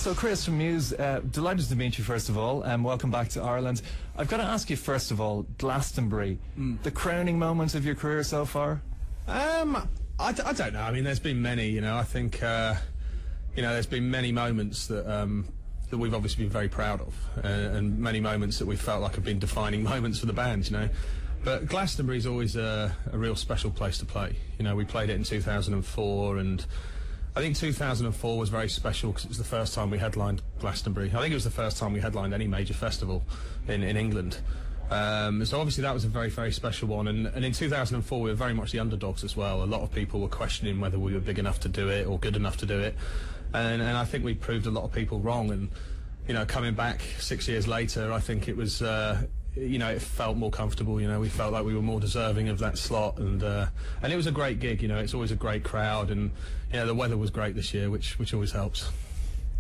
So Chris from Muse, delighted to meet you first of all, and welcome back to Ireland. I've got to ask you first of all, Glastonbury, the crowning moment of your career so far? I don't know. I mean, there's been many. I think there's been many moments that that we've obviously been very proud of, and many moments that we felt like have been defining moments for the band. But Glastonbury's always a real special place to play. We played it in 2004, and I think 2004 was very special because it was the first time we headlined Glastonbury. I think it was the first time we headlined any major festival in England. So obviously that was a very, very special one. And in 2004 we were very much the underdogs as well. A lot of people were questioning whether we were big enough to do it or good enough to do it. And I think we proved a lot of people wrong. And, coming back 6 years later, I think it was... it felt more comfortable. We felt like we were more deserving of that slot, and it was a great gig. It's always a great crowd, and the weather was great this year, which always helps.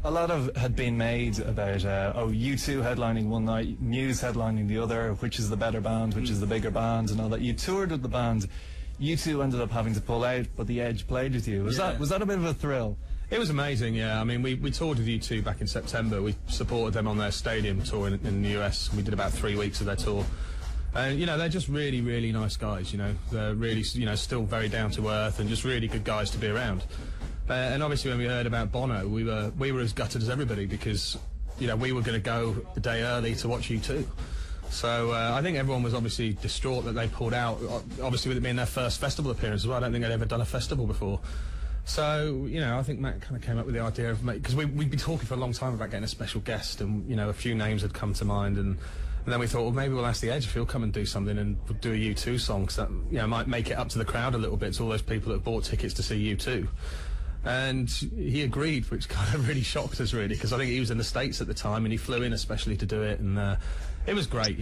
A lot of had been made about U2 headlining one night, Muse headlining the other, which is the better band, which is the bigger band, and all that. You toured with the band. U2 ended up having to pull out, but The Edge played with you. Was that a bit of a thrill? It was amazing, yeah. I mean, we toured with U2 back in September. We supported them on their stadium tour in the US. We did about 3 weeks of their tour. And, they're just really, really nice guys, They're really, still very down to earth and just really good guys to be around. And obviously when we heard about Bono, we were as gutted as everybody because, we were going to go a day early to watch U2. So I think everyone was obviously distraught that they pulled out, obviously with it being their first festival appearance as well. I don't think they'd ever done a festival before. So, I think Matt kind of came up with the idea of because we'd been talking for a long time about getting a special guest, and, a few names had come to mind, and then we thought, well, maybe we'll ask The Edge if he'll come and do something, and we'll do a U2 song, because that, might make it up to the crowd a little bit, to all those people that bought tickets to see U2. And he agreed, which kind of really shocked us, really, because I think he was in the States at the time, and he flew in especially to do it, and it was great,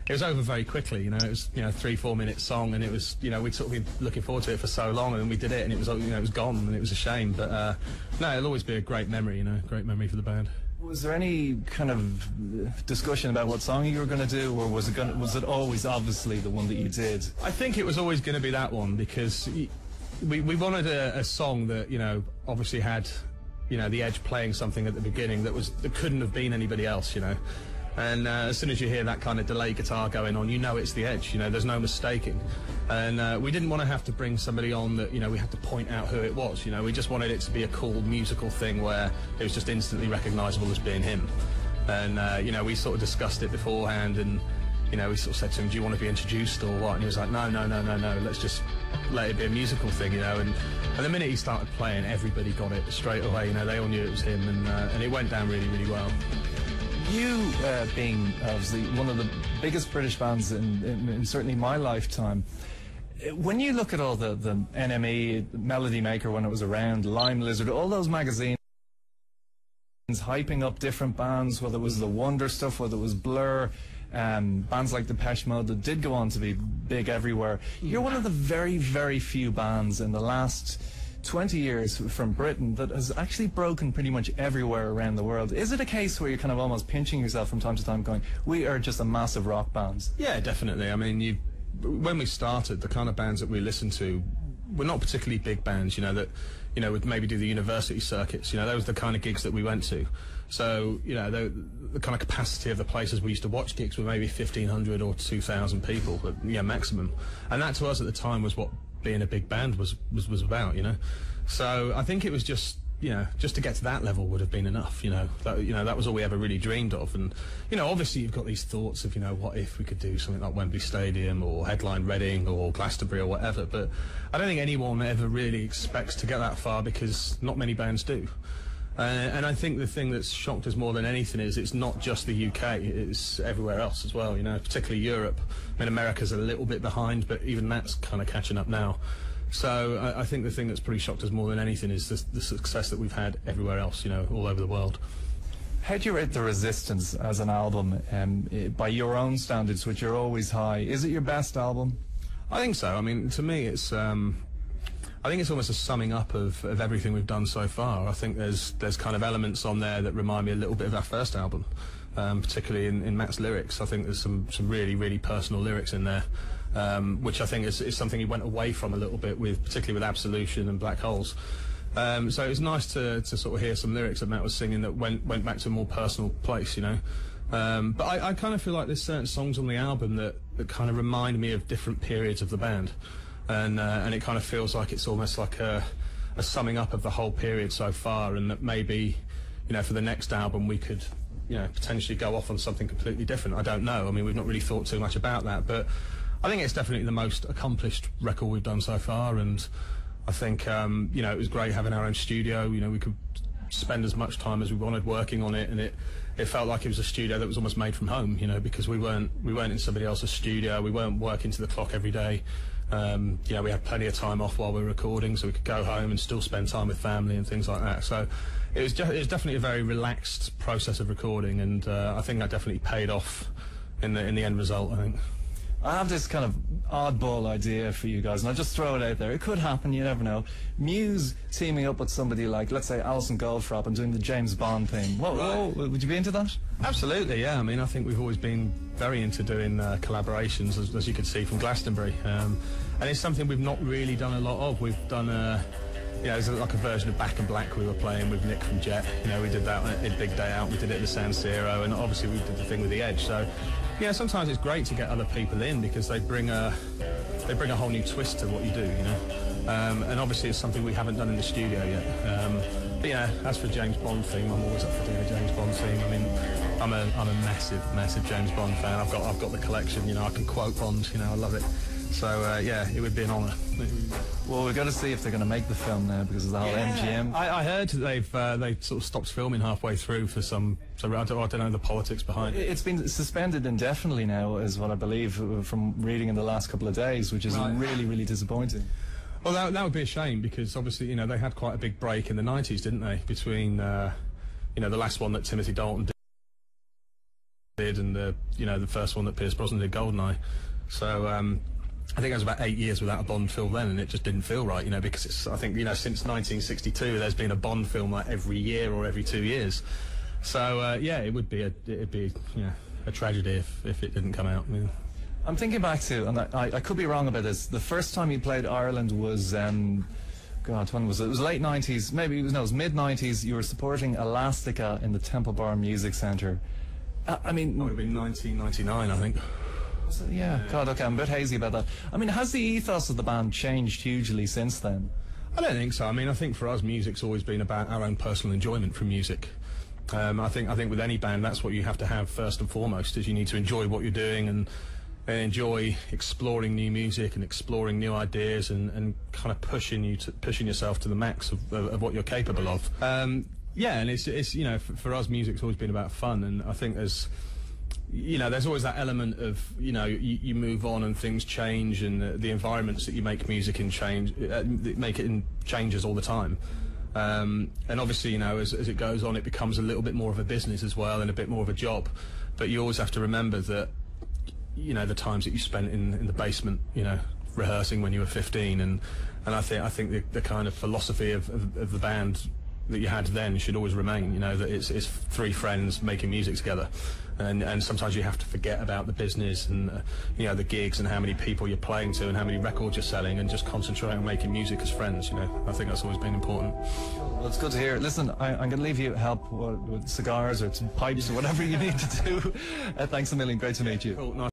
it was over very quickly, it was, 3-4 minute song, and it was, we'd sort of been looking forward to it for so long, and we did it, and it was, it was gone, and it was a shame, but, no, it'll always be a great memory, great memory for the band. Was there any kind of discussion about what song you were going to do, or was it always obviously the one that you did? I think it was always going to be that one, because we wanted a song that, obviously had, The Edge playing something at the beginning that couldn't have been anybody else, And as soon as you hear that kind of delay guitar going on, it's The Edge, there's no mistaking. And we didn't want to have to bring somebody on that, we had to point out who it was, we just wanted it to be a cool musical thing where it was just instantly recognisable as being him. And, we sort of discussed it beforehand, and, we sort of said to him, do you want to be introduced or what? And he was like, no, let's just let it be a musical thing, and the minute he started playing, everybody got it straight away, they all knew it was him, and it went down really, really well. You being obviously one of the biggest British bands in certainly my lifetime, when you look at all the NME, Melody Maker when it was around, Lime Lizard, all those magazines hyping up different bands, whether it was the Wonder stuff, whether it was Blur, bands like Depeche Mode that did go on to be big everywhere. You're one of the very, very few bands in the last 20 years from Britain that has actually broken pretty much everywhere around the world. Is it a case where you're kind of almost pinching yourself from time to time going, we are just a massive rock band? Yeah, definitely. I mean, when we started, the kind of bands that we listened to were not particularly big bands, that, would maybe do the university circuits, those were the kind of gigs that we went to. So, the kind of capacity of the places we used to watch gigs were maybe 1,500 or 2,000 people, maximum. And that to us at the time was what being a big band was about, So I think it was just, just to get to that level would have been enough, that was all we ever really dreamed of. And, obviously you've got these thoughts of, what if we could do something like Wembley Stadium or headline Reading or Glastonbury or whatever, but I don't think anyone ever really expects to get that far because not many bands do. And I think the thing that's shocked us more than anything is it's not just the UK, it's everywhere else as well, particularly Europe. I mean, America's a little bit behind, but even that's kind of catching up now. So I think the thing that's pretty shocked us more than anything is the success that we've had everywhere else, all over the world. How do you rate The Resistance as an album, by your own standards, which are always high? Is it your best album? I think so. I mean, to me, it's... I think it's almost a summing up of everything we've done so far. I think there's kind of elements on there that remind me a little bit of our first album, particularly in Matt's lyrics. I think there's some really, really personal lyrics in there, which I think is something he went away from a little bit with, particularly with Absolution and Black Holes. So it was nice to sort of hear some lyrics that Matt was singing that went back to a more personal place, you know. But I kind of feel like there's certain songs on the album that kind of remind me of different periods of the band, and it kind of feels like it's almost like a summing up of the whole period so far, and that maybe, you know, for the next album we could, you know, potentially go off on something completely different. I don't know. I mean, we've not really thought too much about that, but I think it's definitely the most accomplished record we've done so far, and I think, you know, it was great having our own studio. You know, we could spend as much time as we wanted working on it, and it felt like it was a studio that was almost made from home, you know, because we weren't in somebody else's studio. We weren't working to the clock every day. You know, we had plenty of time off while we were recording, so we could go home and still spend time with family and things like that. So it was definitely a very relaxed process of recording, and I think that definitely paid off in the end result, I think. I have this kind of oddball idea for you guys, and I'll just throw it out there. It could happen, you never know. Muse teaming up with somebody like, let's say, Alison Goldfrapp and doing the James Bond thing. Whoa, would you be into that? Absolutely, yeah. I mean, I think we've always been very into doing collaborations, as you could see from Glastonbury. And it's something we've not really done a lot of. We've done you know, there's like a version of Back in Black we were playing with Nick from Jet. You know, we did that at Big Day Out, we did it at the San Siro, and obviously we did the thing with The Edge. So, yeah, sometimes it's great to get other people in because they bring a whole new twist to what you do, you know. And obviously it's something we haven't done in the studio yet. But yeah, as for James Bond theme, I'm always up for doing a James Bond theme. I mean, I'm a massive James Bond fan. I've got the collection, you know. I can quote Bond, you know. I love it. So yeah, it would be an honour. Well, we've got to see if they're going to make the film now because of the whole MGM. I heard they've sort of stopped filming halfway through for some. So I don't know the politics behind it. It's been suspended indefinitely now, is what I believe from reading in the last couple of days, which is really disappointing. Well, that would be a shame because obviously, you know, they had quite a big break in the 90s, didn't they? Between you know, the last one that Timothy Dalton did and the first one that Pierce Brosnan did, Goldeneye. So I think it was about 8 years without a Bond film then, and it just didn't feel right, you know, because I think, you know, since 1962 there's been a Bond film like every year or every 2 years. So yeah, it'd be you know, a tragedy if it didn't come out. Yeah. I'm thinking back to, and I could be wrong about this, the first time you played Ireland was God, when was it? It was late 90s, maybe it was mid 90s. You were supporting Elastica in the Temple Bar Music Centre. I mean, it would have been 1999, I think. Yeah, God, okay, I'm a bit hazy about that. I mean, has the ethos of the band changed hugely since then? I don't think so. I mean, I think for us, music's always been about our own personal enjoyment from music. I think with any band, that's what you have to have first and foremost, is you need to enjoy what you're doing and enjoy exploring new music and exploring new ideas and kind of pushing yourself to the max of what you're capable of. Yeah, and it's you know, for us, music's always been about fun, and I think there's always that element of, you know, you move on and things change, and the environments that you make music in changes all the time. And obviously, you know, as it goes on, it becomes a little bit more of a business as well and a bit more of a job. But you always have to remember that, you know, the times that you spent in the basement, you know, rehearsing when you were 15, and I think the kind of philosophy of the band that you had then should always remain, you know, that it's three friends making music together, and sometimes you have to forget about the business and you know, the gigs and how many people you're playing to and how many records you're selling, and just concentrate on making music as friends, you know. I think that's always been important. Well, it's good to hear. Listen, I'm going to leave you help with cigars or some pipes or whatever you need to do. Thanks a million, great to meet you. Cool. Nice.